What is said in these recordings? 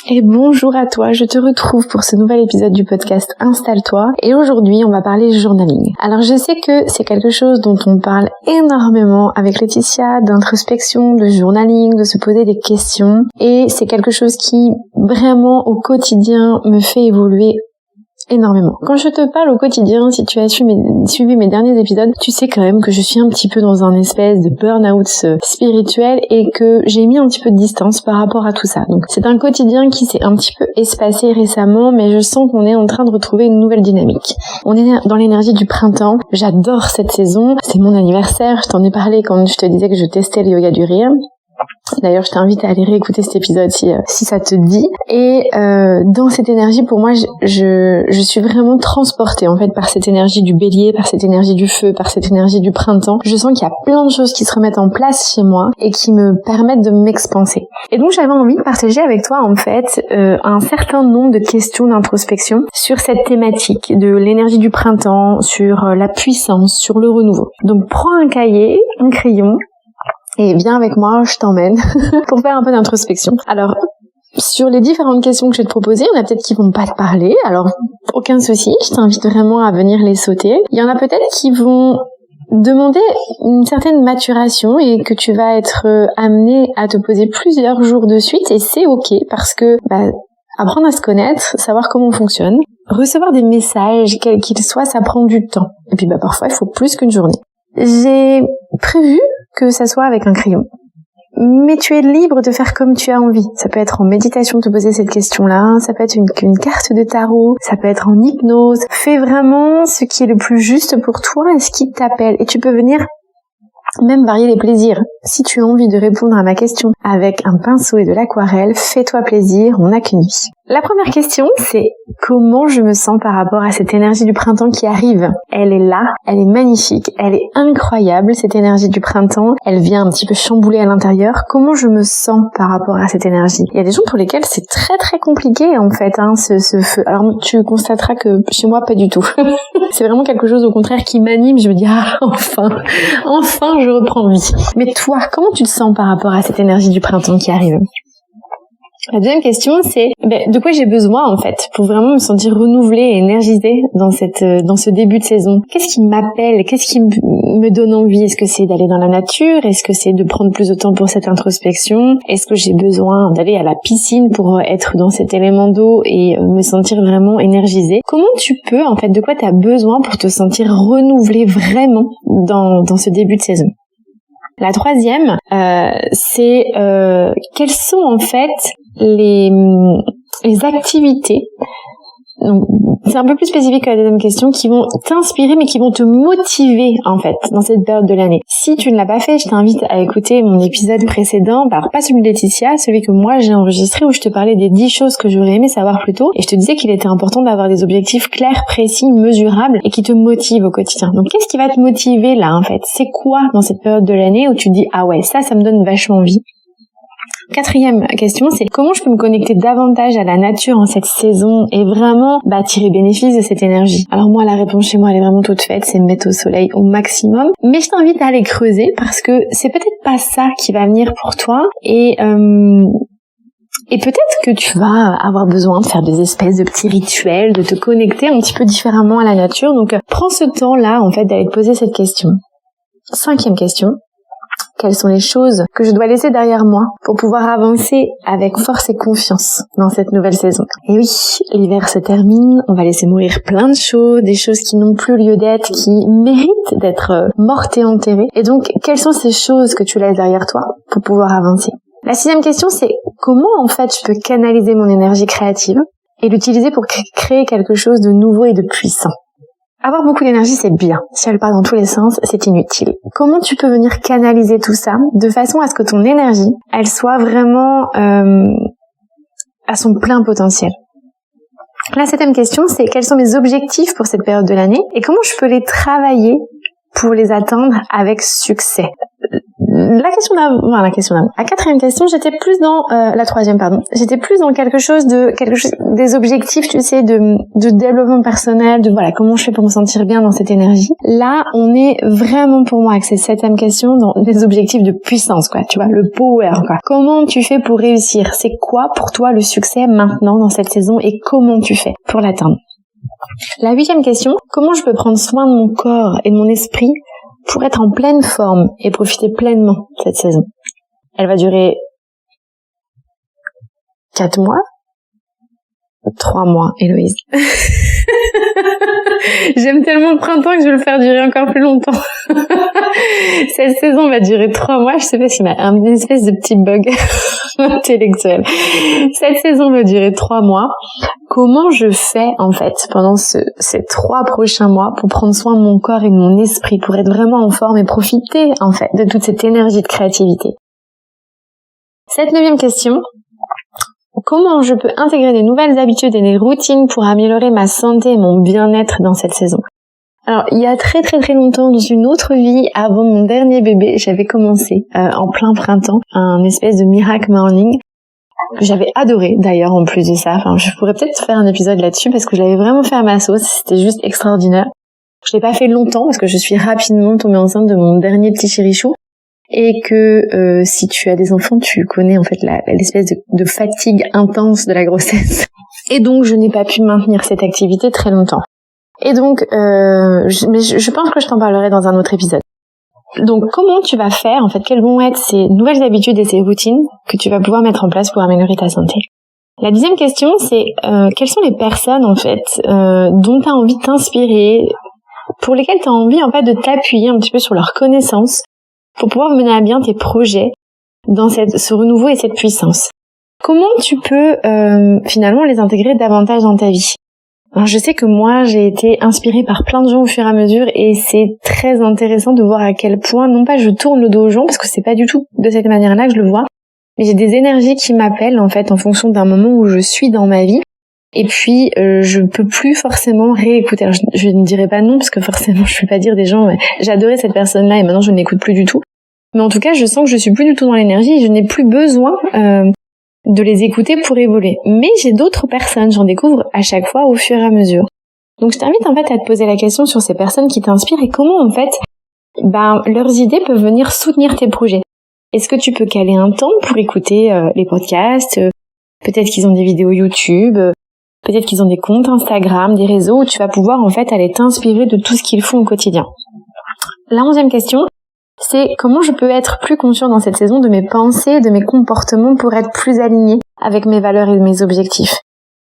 Et bonjour à toi, je te retrouve pour ce nouvel épisode du podcast Installe-toi et aujourd'hui on va parler journaling. Alors je sais que c'est quelque chose dont on parle énormément avec Laetitia, d'introspection, de journaling, de se poser des questions et c'est quelque chose qui vraiment au quotidien me fait évoluer énormément. Quand je te parle au quotidien, si tu as suivi mes derniers épisodes, tu sais quand même que je suis un petit peu dans un espèce de burn-out spirituel et que j'ai mis un petit peu de distance par rapport à tout ça. Donc c'est un quotidien qui s'est un petit peu espacé récemment, mais je sens qu'on est en train de retrouver une nouvelle dynamique. On est dans l'énergie du printemps. J'adore cette saison. C'est mon anniversaire. Je t'en ai parlé quand je te disais que je testais le yoga du rire. D'ailleurs, je t'invite à aller réécouter cet épisode si ça te dit. Et dans cette énergie, pour moi, je suis vraiment transportée en fait par cette énergie du bélier, par cette énergie du feu, par cette énergie du printemps. Je sens qu'il y a plein de choses qui se remettent en place chez moi et qui me permettent de m'expanser. Et donc, j'avais envie de partager avec toi en fait un certain nombre de questions d'introspection sur cette thématique de l'énergie du printemps, sur la puissance, sur le renouveau. Donc, prends un cahier, un crayon. Et viens avec moi, je t'emmène pour faire un peu d'introspection. Alors, sur les différentes questions que je vais te proposer, il y en a peut-être qui vont pas te parler, alors aucun souci, je t'invite vraiment à venir les sauter. Il y en a peut-être qui vont demander une certaine maturation et que tu vas être amené à te poser plusieurs jours de suite et c'est ok parce que apprendre à se connaître, savoir comment on fonctionne, recevoir des messages, quels qu'ils soient, ça prend du temps. Et puis parfois, il faut plus qu'une journée. J'ai prévu que ça soit avec un crayon. Mais tu es libre de faire comme tu as envie. Ça peut être en méditation de te poser cette question-là, ça peut être une carte de tarot, ça peut être en hypnose. Fais vraiment ce qui est le plus juste pour toi et ce qui t'appelle. Et tu peux venir même varier les plaisirs. Si tu as envie de répondre à ma question avec un pinceau et de l'aquarelle, fais-toi plaisir, on n'a qu'une vie. La première question, c'est comment je me sens par rapport à cette énergie du printemps qui arrive. Elle est là, elle est magnifique, elle est incroyable, cette énergie du printemps. Elle vient un petit peu chambouler à l'intérieur. Comment je me sens par rapport à cette énergie? Il y a des gens pour lesquels c'est très très compliqué en fait, ce feu. Alors tu constateras que chez moi, pas du tout. C'est vraiment quelque chose au contraire qui m'anime. Je me dis, enfin, je reprends vie. Mais toi, comment tu te sens par rapport à cette énergie du printemps qui arrive? La deuxième question, c'est de quoi j'ai besoin en fait pour vraiment me sentir renouvelée et énergisée dans ce début de saison. Qu'est-ce qui m'appelle? Qu'est-ce qui me donne envie? Est-ce que c'est d'aller dans la nature? Est-ce que c'est de prendre plus de temps pour cette introspection? Est-ce que j'ai besoin d'aller à la piscine pour être dans cet élément d'eau et me sentir vraiment énergisée? Comment tu peux en fait, de quoi tu as besoin pour te sentir renouvelée vraiment dans ce début de saison? La troisième, c'est quelles sont en fait les activités, donc c'est un peu plus spécifique que la deuxième question, qui vont t'inspirer mais qui vont te motiver en fait dans cette période de l'année. Si tu ne l'as pas fait, je t'invite à écouter mon épisode précédent, alors pas celui de Laetitia, celui que moi j'ai enregistré où je te parlais des 10 choses que j'aurais aimé savoir plus tôt et je te disais qu'il était important d'avoir des objectifs clairs, précis, mesurables et qui te motivent au quotidien. Donc qu'est-ce qui va te motiver là en fait? C'est quoi dans cette période de l'année où tu te dis ah ouais, ça me donne vachement envie? Quatrième question, c'est comment je peux me connecter davantage à la nature en cette saison et vraiment tirer bénéfice de cette énergie. Alors moi, la réponse chez moi, elle est vraiment toute faite, c'est me mettre au soleil au maximum. Mais je t'invite à aller creuser parce que c'est peut-être pas ça qui va venir pour toi et peut-être que tu vas avoir besoin de faire des espèces de petits rituels, de te connecter un petit peu différemment à la nature. Donc prends ce temps-là en fait d'aller te poser cette question. Cinquième question. Quelles sont les choses que je dois laisser derrière moi pour pouvoir avancer avec force et confiance dans cette nouvelle saison? Et oui, l'hiver se termine, on va laisser mourir plein de choses, des choses qui n'ont plus lieu d'être, qui méritent d'être mortes et enterrées. Et donc, quelles sont ces choses que tu laisses derrière toi pour pouvoir avancer? La sixième question, c'est comment en fait je peux canaliser mon énergie créative et l'utiliser pour créer quelque chose de nouveau et de puissant? Avoir beaucoup d'énergie, c'est bien. Si elle part dans tous les sens, c'est inutile. Comment tu peux venir canaliser tout ça de façon à ce que ton énergie, elle soit vraiment à son plein potentiel? La septième question, c'est quels sont mes objectifs pour cette période de l'année et comment je peux les travailler pour les atteindre avec succès? La quatrième question, j'étais plus dans j'étais plus dans quelque chose des objectifs, tu sais, de développement personnel, de voilà, comment je fais pour me sentir bien dans cette énergie. Là, on est vraiment pour moi avec cette septième question dans des objectifs de puissance, quoi, tu vois, le power, quoi. Comment tu fais pour réussir? C'est quoi pour toi le succès maintenant dans cette saison et comment tu fais pour l'atteindre? La huitième question, comment je peux prendre soin de mon corps et de mon esprit pour être en pleine forme et profiter pleinement de cette saison? Elle va durer 4 mois, 3 mois, Héloïse. J'aime tellement le printemps que je vais le faire durer encore plus longtemps. Cette saison va durer 3 mois, je sais pas s'il y a une espèce de petit bug intellectuel. Cette saison va durer 3 mois. Comment je fais, en fait, pendant ces 3 prochains mois pour prendre soin de mon corps et de mon esprit, pour être vraiment en forme et profiter, en fait, de toute cette énergie de créativité? Cette 9e question, comment je peux intégrer des nouvelles habitudes et des routines pour améliorer ma santé et mon bien-être dans cette saison? Alors, il y a très très très longtemps, dans une autre vie, avant mon dernier bébé, j'avais commencé en plein printemps un espèce de miracle morning. J'avais adoré d'ailleurs en plus de ça. Enfin, je pourrais peut-être faire un épisode là-dessus parce que je l'avais vraiment fait à ma sauce. C'était juste extraordinaire. Je l'ai pas fait longtemps parce que je suis rapidement tombée enceinte de mon dernier petit chérichou. Et que si tu as des enfants, tu connais en fait l'espèce de fatigue intense de la grossesse. Et donc, je n'ai pas pu maintenir cette activité très longtemps. Et donc, je pense que je t'en parlerai dans un autre épisode. Donc, comment tu vas faire, en fait, quelles vont être ces nouvelles habitudes et ces routines que tu vas pouvoir mettre en place pour améliorer ta santé? La 10e question, c'est quelles sont les personnes, en fait, dont tu as envie de t'inspirer, pour lesquelles tu as envie, en fait, de t'appuyer un petit peu sur leurs connaissances pour pouvoir mener à bien tes projets dans ce renouveau et cette puissance. Comment tu peux finalement les intégrer davantage dans ta vie? Alors, je sais que moi, j'ai été inspirée par plein de gens au fur et à mesure et c'est très intéressant de voir à quel point, non pas je tourne le dos aux gens, parce que c'est pas du tout de cette manière-là que je le vois, mais j'ai des énergies qui m'appellent en fait en fonction d'un moment où je suis dans ma vie. Et puis, je peux plus forcément réécouter. Alors, je ne dirais pas non, parce que forcément, je peux pas dire des gens, j'adorais cette personne-là et maintenant je ne l'écoute plus du tout. Mais en tout cas, je sens que je suis plus du tout dans l'énergie et je n'ai plus besoin de les écouter pour évoluer. Mais j'ai d'autres personnes, j'en découvre à chaque fois au fur et à mesure. Donc je t'invite en fait à te poser la question sur ces personnes qui t'inspirent et comment en fait leurs idées peuvent venir soutenir tes projets. Est-ce que tu peux caler un temps pour écouter les podcasts, peut-être qu'ils ont des vidéos YouTube, peut-être qu'ils ont des comptes Instagram, des réseaux où tu vas pouvoir en fait aller t'inspirer de tout ce qu'ils font au quotidien. La 11e question, c'est comment je peux être plus conscient dans cette saison de mes pensées, de mes comportements pour être plus aligné avec mes valeurs et mes objectifs.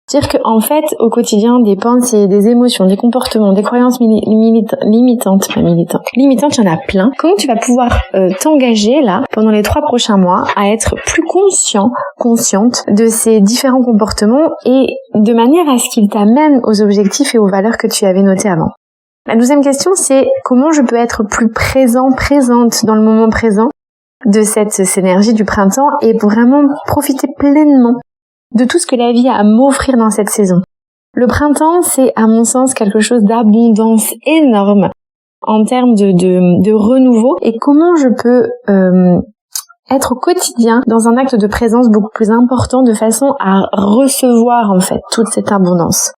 C'est-à-dire que en fait, au quotidien, des pensées, des émotions, des comportements, des croyances limitantes, il y en a plein. Comment tu vas pouvoir t'engager là, pendant les 3 prochains mois, à être plus consciente de ces différents comportements et de manière à ce qu'ils t'amènent aux objectifs et aux valeurs que tu avais notées avant. La 12e question, c'est comment je peux être plus présente dans le moment présent de cette énergie du printemps et pour vraiment profiter pleinement de tout ce que la vie a à m'offrir dans cette saison. Le printemps, c'est à mon sens quelque chose d'abondance énorme en termes de renouveau et comment je peux être au quotidien dans un acte de présence beaucoup plus important de façon à recevoir en fait toute cette abondance.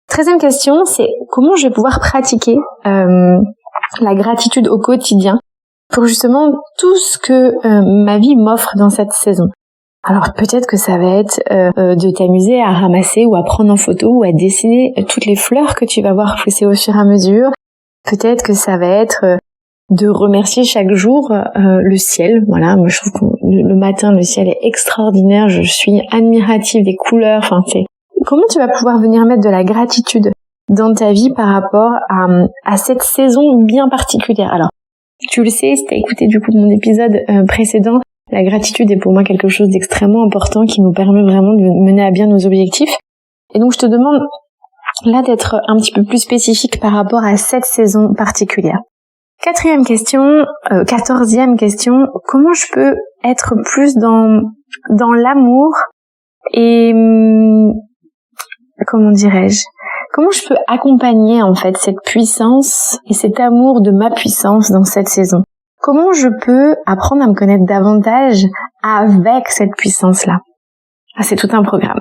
13e question, c'est comment je vais pouvoir pratiquer la gratitude au quotidien pour justement tout ce que ma vie m'offre dans cette saison. Alors peut-être que ça va être de t'amuser à ramasser ou à prendre en photo ou à dessiner toutes les fleurs que tu vas voir pousser au fur et à mesure. Peut-être que ça va être de remercier chaque jour le ciel. Voilà, moi je trouve que le matin le ciel est extraordinaire, je suis admirative des couleurs, enfin c'est... Comment tu vas pouvoir venir mettre de la gratitude dans ta vie par rapport à cette saison bien particulière? Alors, tu le sais, si tu as écouté du coup mon épisode précédent, la gratitude est pour moi quelque chose d'extrêmement important qui nous permet vraiment de mener à bien nos objectifs. Et donc, je te demande là d'être un petit peu plus spécifique par rapport à cette saison particulière. 14e question, comment je peux être plus dans l'amour et... comment dirais-je, Comment je peux accompagner en fait cette puissance et cet amour de ma puissance dans cette saison? Comment je peux apprendre à me connaître davantage avec cette puissance-là? Ah, c'est tout un programme.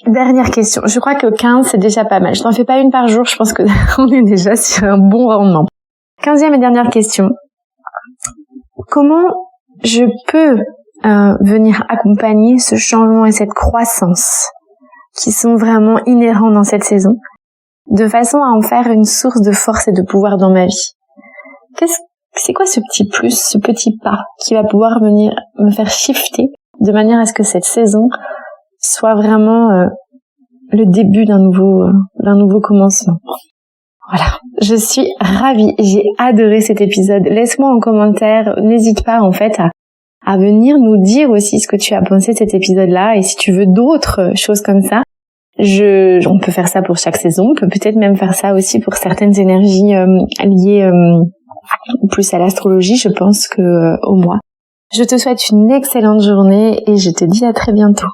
Dernière question. Je crois que 15, c'est déjà pas mal. Je t'en fais pas une par jour. Je pense que on est déjà sur un bon rendement. 15e et dernière question. Comment je peux venir accompagner ce changement et cette croissance qui sont vraiment inhérents dans cette saison, de façon à en faire une source de force et de pouvoir dans ma vie? C'est quoi ce petit plus, ce petit pas qui va pouvoir venir me faire shifter de manière à ce que cette saison soit vraiment le début d'un nouveau commencement? Voilà, je suis ravie, j'ai adoré cet épisode. Laisse-moi en commentaire, n'hésite pas en fait à venir nous dire aussi ce que tu as pensé de cet épisode-là, et si tu veux d'autres choses comme ça, on peut faire ça pour chaque saison, on peut peut-être même faire ça aussi pour certaines énergies liées plus à l'astrologie, je pense, que au mois. Je te souhaite une excellente journée et je te dis à très bientôt.